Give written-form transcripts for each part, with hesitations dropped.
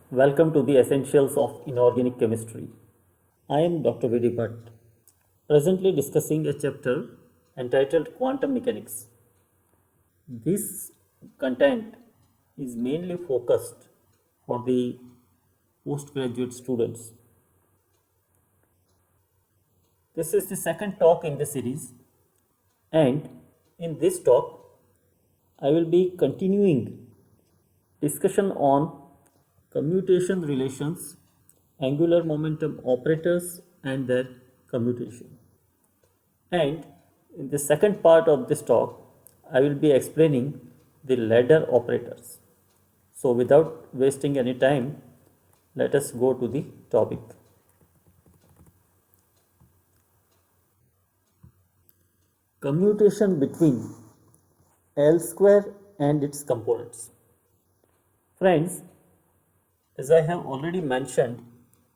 Welcome to the Essentials of Inorganic Chemistry. I am Dr. Vidi Bhatt, presently discussing a chapter entitled Quantum Mechanics. This content is mainly focused for the postgraduate students. This is the second talk in the series, and in this talk, I will be continuing discussion on commutation relations, angular momentum operators, and their commutation. And in the second part of this talk, I will be explaining the ladder operators. So, without wasting any time, let us go to the topic. Commutation between L square and its components. Friends, as I have already mentioned,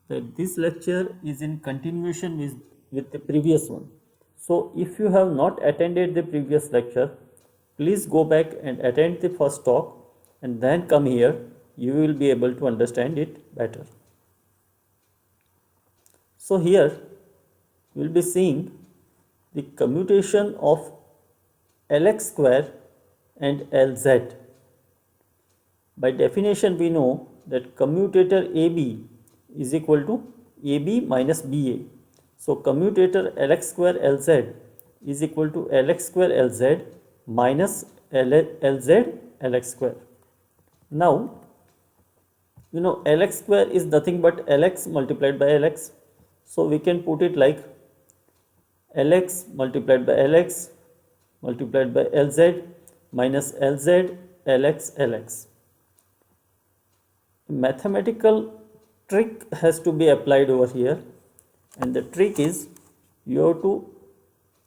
that this lecture is in continuation with the previous one. So, if you have not attended the previous lecture, please go back and attend the first talk and then come here. You will be able to understand it better. So, here we will be seeing the commutation of Lx square and Lz. By definition, we know that commutator AB is equal to AB minus BA. So, commutator Lx square Lz is equal to Lx square Lz minus Lz Lx square. Now, Lx square is nothing but Lx multiplied by Lx. So, we can put it like Lx multiplied by Lx multiplied by Lz minus Lz Lx Lx. Mathematical trick has to be applied over here, and the trick is you have to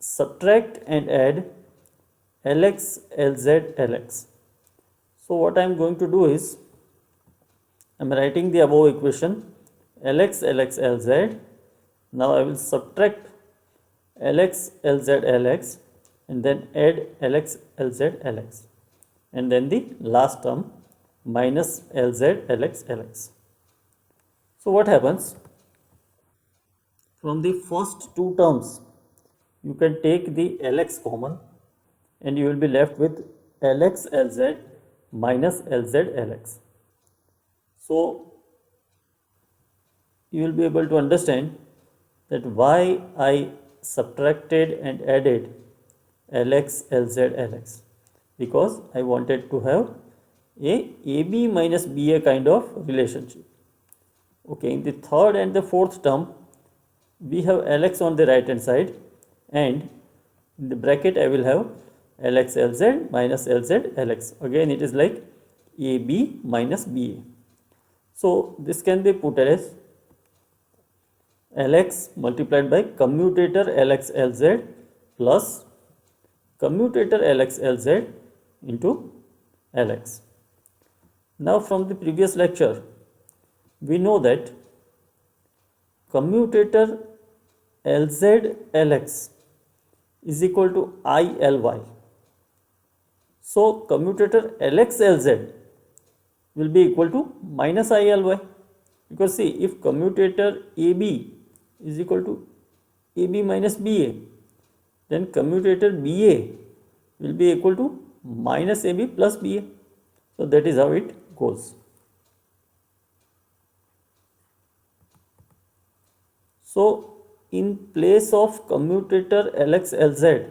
subtract and add Lx Lz Lx. So what I am going to do is I am writing the above equation Lx Lx Lz. Now I will subtract Lx Lz Lx and then add Lx Lz Lx, and then the last term minus Lz Lx Lx. So what happens? From the first two terms, you can take the Lx common and you will be left with Lx Lz minus Lz Lx. So you will be able to understand that why I subtracted and added Lx Lz Lx, because I wanted to have a AB minus BA kind of relationship. Okay, in the third and the fourth term, we have Lx on the right hand side, and in the bracket I will have Lx Lz minus Lz Lx. Again, it is like AB minus BA. So this can be put as Lx multiplied by commutator Lx Lz plus commutator Lx Lz into Lx. Now from the previous lecture, we know that commutator Lz Lx is equal to ILy. So commutator Lx Lz will be equal to minus ILy, because see, if commutator AB is equal to AB minus BA, then commutator BA will be equal to minus AB plus BA. So that is how it goes. So in place of commutator Lx Lz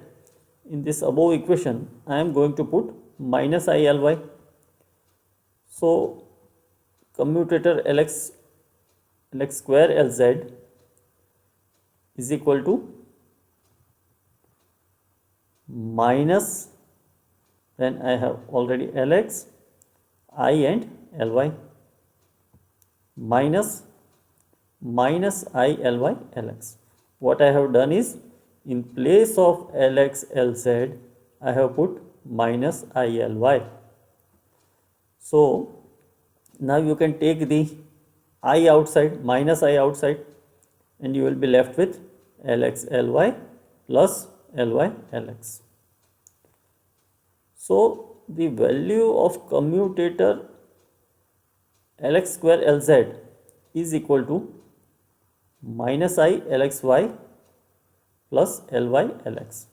in this above equation, I am going to put minus ILy. So commutator Lx square Lz is equal to minus, then I have already Lx, I and Ly, minus I Ly Lx. What I have done is, in place of Lx Lz, I have put minus I Ly. So now you can take the I outside, minus I outside, and you will be left with Lx Ly plus Ly Lx. So the value of commutator Lx square Lz is equal to minus I Lxy plus Ly Lx.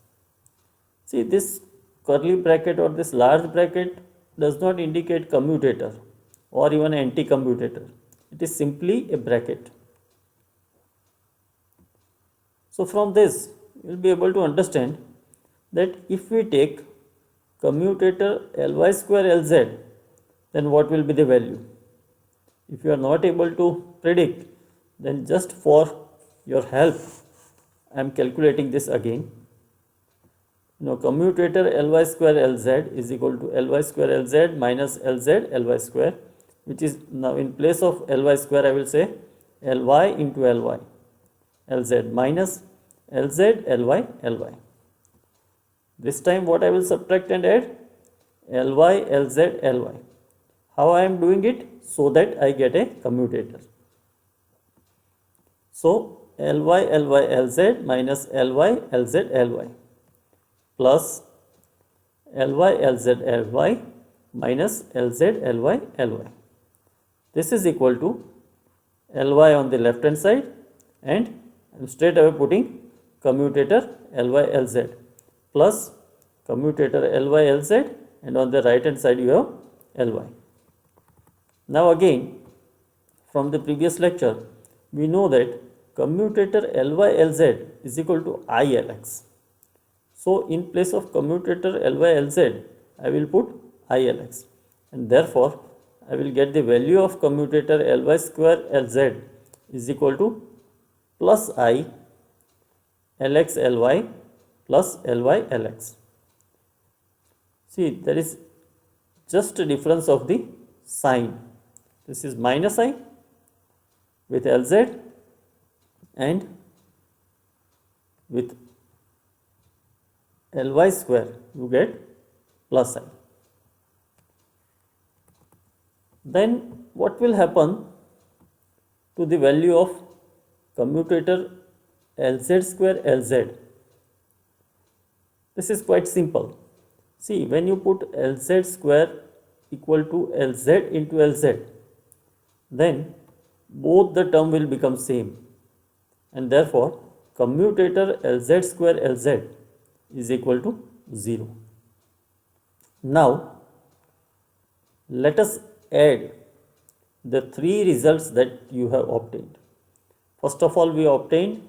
See, this curly bracket or this large bracket does not indicate commutator or even anti-commutator. It is simply a bracket. So from this, you will be able to understand that if we take commutator Ly square Lz, then what will be the value? If you are not able to predict, then just for your help, I am calculating this again. Commutator Ly square Lz is equal to Ly square Lz minus Lz Ly square, which is now in place of Ly square I will say Ly into Ly, Lz minus Lz Ly Ly. This time what I will subtract and add? Ly Lz Ly. How I am doing it? So that I get a commutator. So Ly Ly Lz minus Ly Lz Ly plus Ly Lz Ly minus Lz Ly Ly. This is equal to Ly on the left hand side, and I am straight away putting commutator Ly Lz plus commutator Ly Lz, and on the right hand side you have Ly. Now again, from the previous lecture, we know that commutator Ly Lz is equal to I Lx. So in place of commutator Ly Lz, I will put I Lx, and therefore I will get the value of commutator Ly square Lz is equal to plus I Lx Ly plus Ly Lx. See, there is just a difference of the sign. This is minus I with Lz, and with Ly square you get plus I. Then what will happen to the value of commutator Lz square Lz? This is quite simple. See, when you put Lz square equal to Lz into Lz, then both the term will become same, and therefore commutator Lz square Lz is equal to 0. Now let us add the three results that you have obtained. First of all, we obtained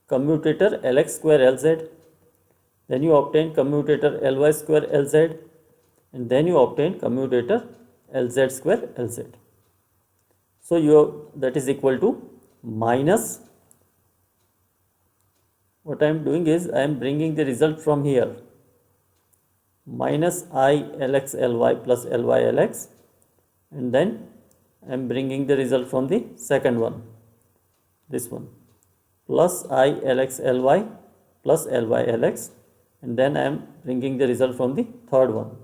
commutator Lx square Lz, then you obtain commutator Ly square Lz, and then you obtain commutator Lz square Lz. So that is equal to minus, what I am doing is I am bringing the result from here, minus I Lx Ly plus Ly Lx, and then I am bringing the result from the second one, this one, plus I Lx Ly plus Ly Lx, and then I am bringing the result from the third one,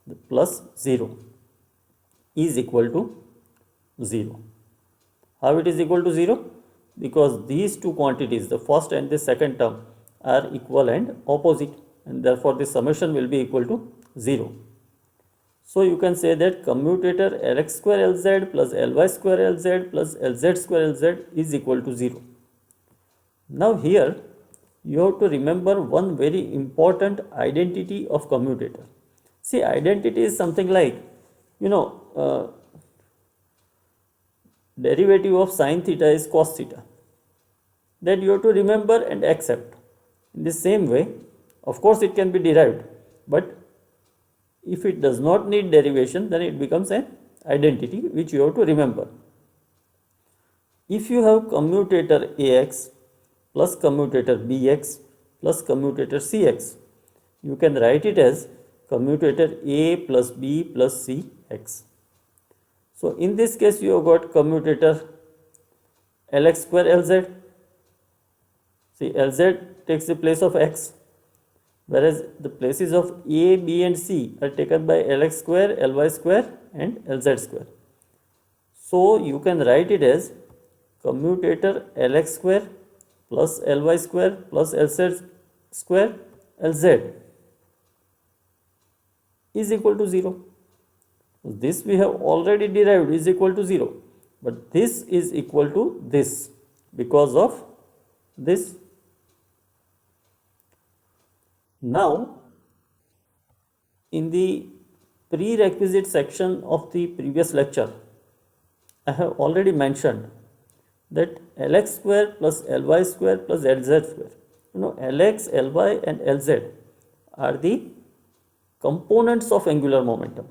the plus 0 is equal to 0. How it is equal to 0? Because these two quantities, the first and the second term, are equal and opposite, and therefore the summation will be equal to 0. So you can say that commutator Lx square Lz plus Ly square Lz plus Lz square Lz is equal to 0. Now here you have to remember one very important identity of commutator. See, identity is something like, derivative of sine theta is cos theta. That you have to remember and accept. In the same way, of course it can be derived, but if it does not need derivation, then it becomes an identity which you have to remember. If you have commutator Ax plus commutator Bx plus commutator Cx, you can write it as commutator A plus B plus Cx. So in this case you have got commutator Lx square Lz. See, Lz takes the place of x, whereas the places of A, B and C are taken by Lx square, Ly square and Lz square. So you can write it as commutator Lx square plus Ly square plus Lz square Lz is equal to 0. This we have already derived is equal to 0, but this is equal to this because of this. Now, in the prerequisite section of the previous lecture, I have already mentioned that Lx square plus Ly square plus Lz square. Lx, Ly and Lz are the components of angular momentum,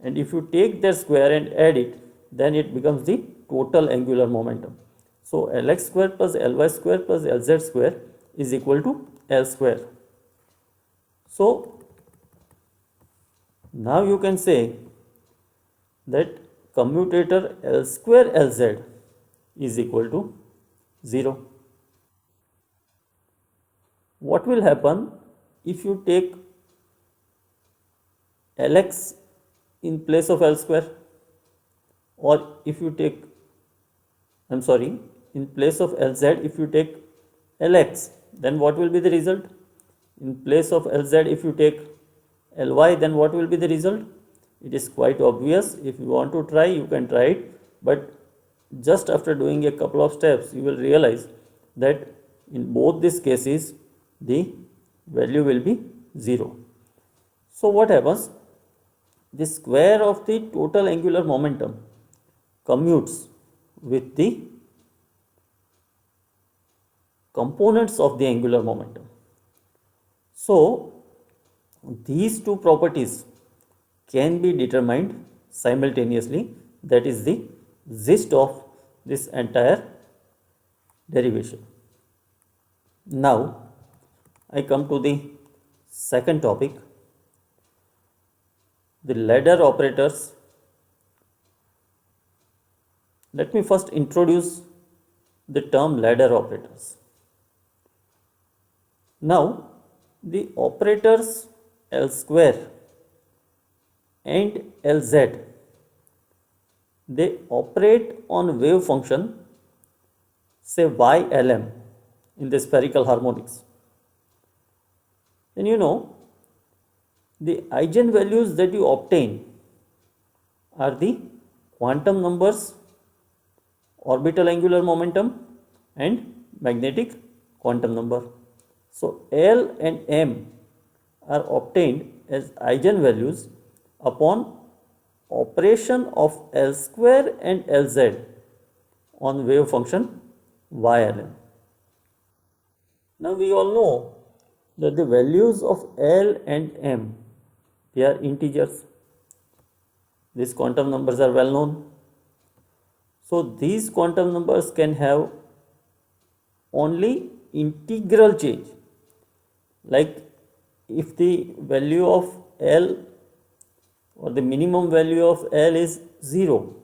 and if you take their square and add it, then it becomes the total angular momentum. So Lx square plus Ly square plus Lz square is equal to L square. So now you can say that commutator L square Lz is equal to 0. What will happen if you take Lx in place of L square, or if you take, in place of Lz, if you take Lx, then what will be the result? In place of Lz, if you take Ly, then what will be the result? It is quite obvious. If you want to try, you can try it, but just after doing a couple of steps, you will realize that in both these cases, the value will be 0. So what happens? The square of the total angular momentum commutes with the components of the angular momentum. So these two properties can be determined simultaneously. That is the gist of this entire derivation. Now I come to the second topic, the ladder operators. Let me first introduce the term ladder operators. Now the operators L square and Lz, they operate on wave function, say Ylm, in the spherical harmonics. And the eigenvalues that you obtain are the quantum numbers, orbital angular momentum and magnetic quantum number. So L and M are obtained as eigenvalues upon operation of L square and Lz on wave function Ylm. Now we all know that the values of L and M, they are integers. These quantum numbers are well known. So these quantum numbers can have only integral change. Like if the value of L or the minimum value of L is 0,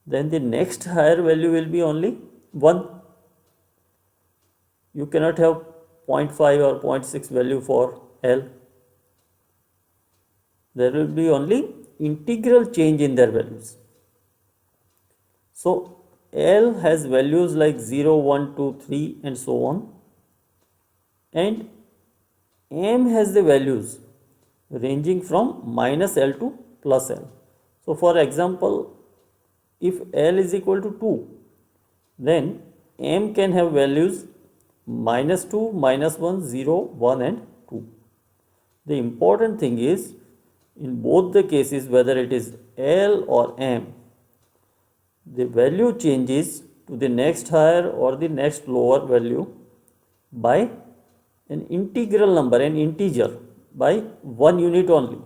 then the next higher value will be only 1. You cannot have 0.5 or 0.6 value for L. There will be only integral change in their values. So L has values like 0, 1, 2, 3 and so on, and M has the values ranging from minus L to plus L. So for example, if L is equal to 2, then M can have values minus 2, minus 1, 0, 1 and 2. The important thing is, in both the cases, whether it is L or M, the value changes to the next higher or the next lower value by an integral number, an integer, by 1 unit only.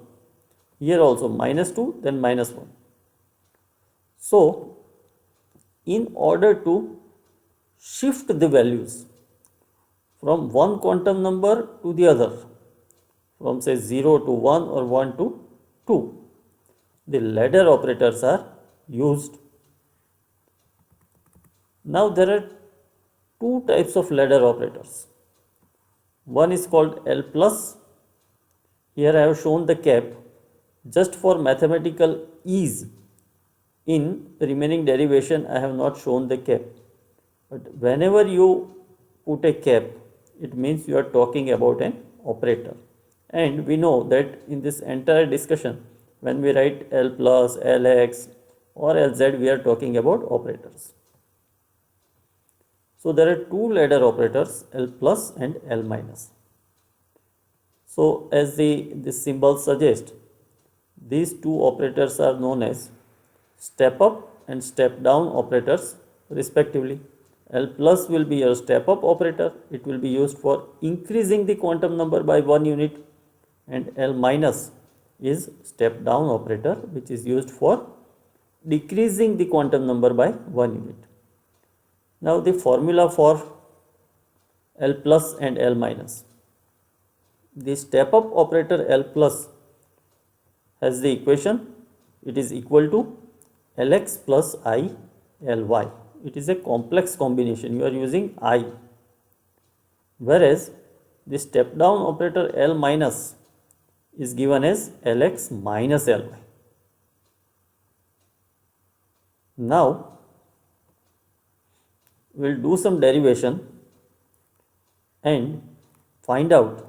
Here also minus 2, then minus 1. So in order to shift the values from one quantum number to the other, from say 0 to 1 or 1 to 2, the ladder operators are used. Now there are two types of ladder operators. One is called L plus. Here I have shown the cap just for mathematical ease. In the remaining derivation I have not shown the cap. But whenever you put a cap, it means you are talking about an operator. And we know that in this entire discussion, When we write L plus, Lx or Lz, we are talking about operators. So there are two ladder operators, L plus and L minus. So as this symbol suggests, these two operators are known as step up and step down operators respectively. L plus will be your step up operator. It will be used for increasing the quantum number by 1 unit, and L minus is step down operator, which is used for decreasing the quantum number by 1 unit. Now the formula for L plus and L minus. The step up operator L plus has the equation, it is equal to Lx plus I Ly. It is a complex combination, you are using I. Whereas the step down operator L minus is given as Lx minus Ly. Now we will do some derivation and find out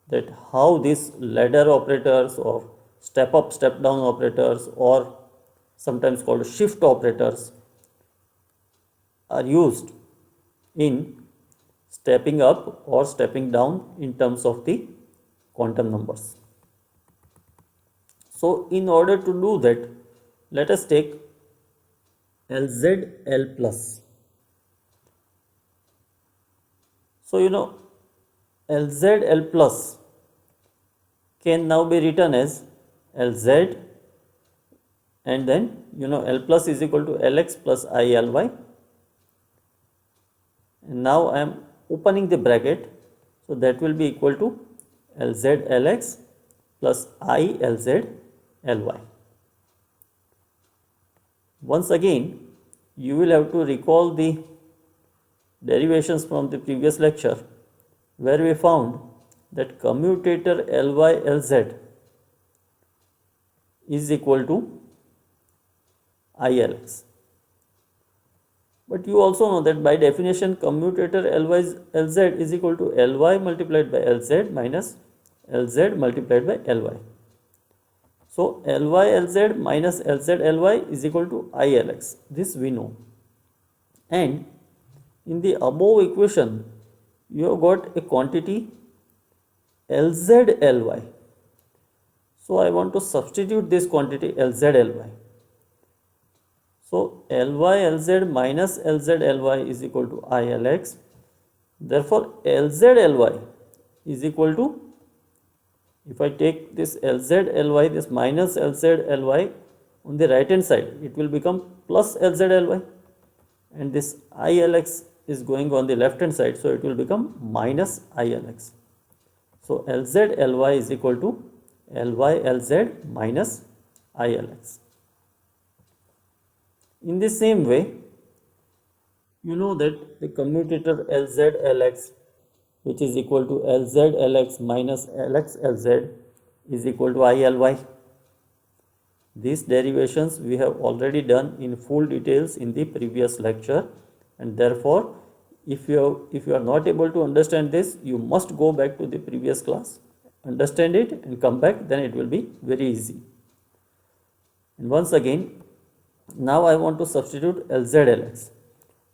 that how these ladder operators or step up, step down operators, or sometimes called shift operators, are used in stepping up or stepping down in terms of the quantum numbers. So in order to do that, let us take Lz L plus. So Lz L plus can now be written as Lz, and then L plus is equal to Lx plus I Ly. And now I am opening the bracket, so that will be equal to Lz Lx plus I Lz Ly. Once again, you will have to recall the derivations from the previous lecture, where we found that commutator Ly Lz is equal to I Lx. But you also know that by definition commutator Lz is equal to Ly multiplied by Lz minus Lz multiplied by Ly. So Ly Lz minus Lz Ly is equal to I Lx. This we know. And in the above equation, you have got a quantity Lz Ly. So I want to substitute this quantity Lz Ly. So Ly Lz minus Lz Ly is equal to I Lx. Therefore Lz Ly is equal to, if I take this Lz Ly, this minus Lz Ly on the right hand side, it will become plus Lz Ly, and this I Lx is going on the left hand side, so it will become minus I Lx. So Lz Ly is equal to Ly Lz minus I Lx. In the same way, you know that the commutator Lz Lx, which is equal to Lz Lx minus Lx Lz, is equal to I Ly. These derivations we have already done in full details in the previous lecture, and therefore if you are not able to understand this, you must go back to the previous class, understand it and come back, then it will be very easy. And once again, now I want to substitute Lz Lx.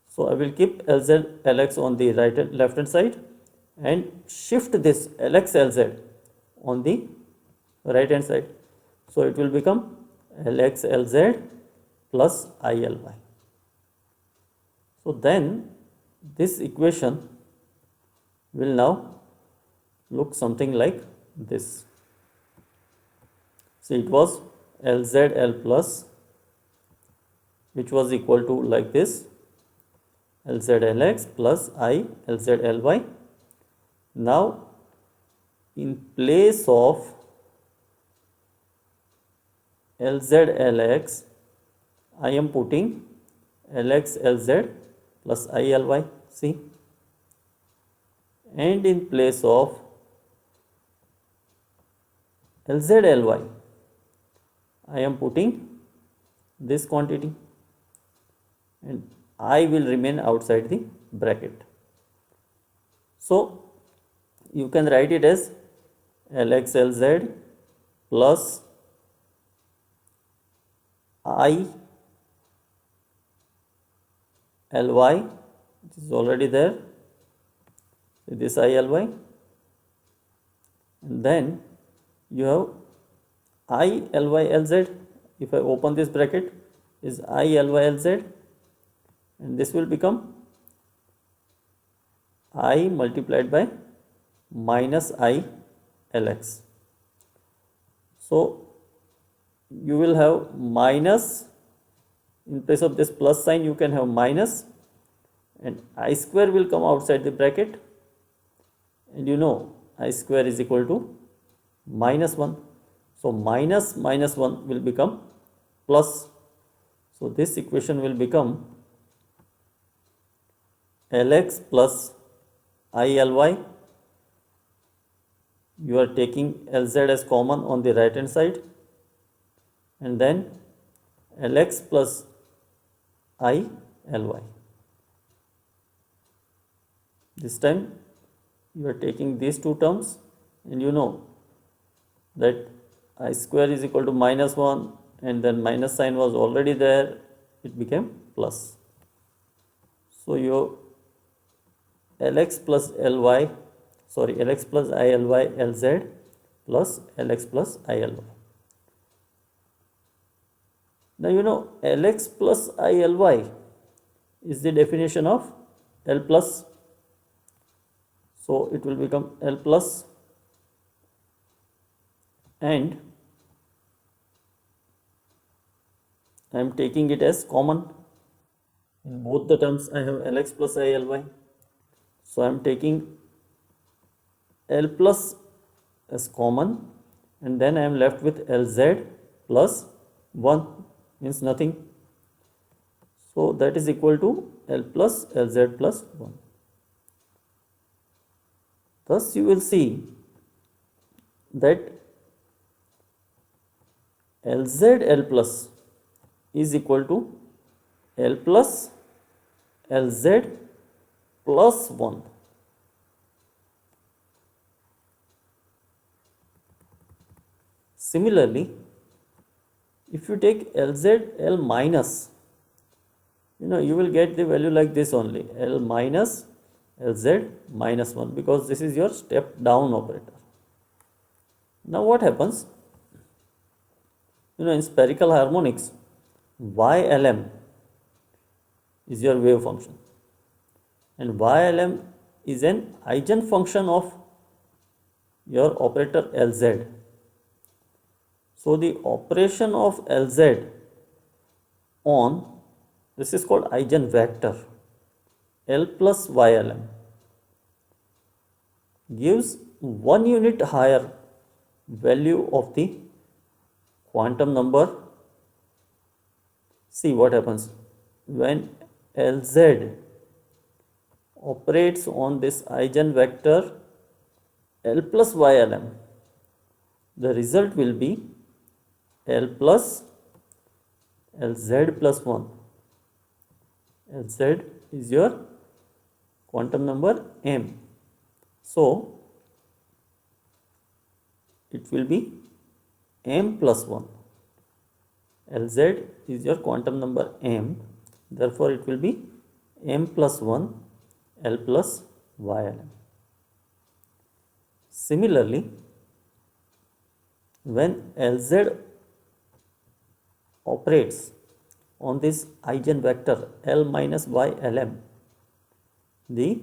So I will keep Lz Lx on the left hand side and shift this Lx Lz on the right hand side. So it will become Lx Lz plus I Ly. So then this equation will now look something like this. So it was Lz L plus, which was equal to like this, Lz Lx plus I Lz Ly. Now in place of Lz Lx, I am putting Lx Lz plus I Ly, see, and in place of Lz Ly, I am putting this quantity, and I will remain outside the bracket. So you can write it as Lx Lz plus I Ly, which is already there. So this I Ly, and then you have I Ly Lz. If I open this bracket, is I Ly Lz, and this will become I multiplied by minus I Lx. So you will have minus, in place of this plus sign you can have minus, and I square will come outside the bracket, and you know I square is equal to minus 1. So minus minus 1 will become plus. So this equation will become Lx plus ILy. You are taking Lz as common on the right hand side, and then Lx plus I Ly. This time you are taking these two terms, and you know that I square is equal to minus 1, and then minus sign was already there, it became plus. So your Lx plus Ly, sorry, Lx plus ILy Lz plus Lx plus ILy. Now you know Lx plus ILy is the definition of L plus. So it will become L plus, and I am taking it as common. In both the terms I have Lx plus ILy. So I am taking L plus as common, and then I am left with Lz plus 1, means nothing. So that is equal to L plus Lz plus 1. Thus you will see that Lz L plus is equal to L plus Lz plus 1. Similarly, if you take Lz L minus, you will get the value like this only, L minus Lz minus 1, because this is your step down operator. Now what happens? In spherical harmonics, Ylm is your wave function, and Ylm is an eigenfunction of your operator Lz. So the operation of Lz on, this is called eigenvector, L plus Ylm, gives 1 unit higher value of the quantum number. See what happens when Lz operates on this eigenvector L plus Ylm. The result will be L plus Lz plus 1. Lz is your quantum number m. So it will be m plus 1. Lz is your quantum number m. Therefore it will be m plus 1 L plus Ylm. Similarly, when Lz operates on this eigenvector L minus Ylm, the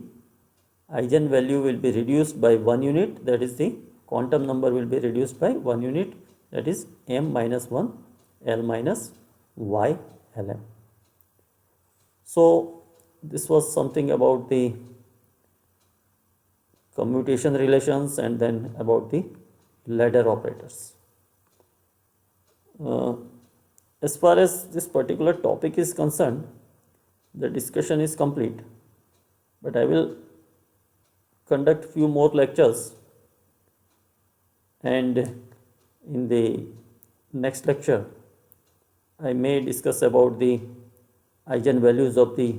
eigenvalue will be reduced by 1 unit, that is the quantum number will be reduced by 1 unit, that is m minus 1 L minus Ylm. So this was something about the commutation relations, and then about the ladder operators. As far as this particular topic is concerned, the discussion is complete, but I will conduct few more lectures, and in the next lecture I may discuss about the eigenvalues of the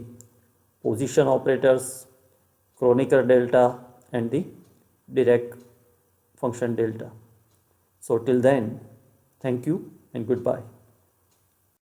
position operators, Kronecker delta, and the Dirac function delta. So till then, thank you and goodbye.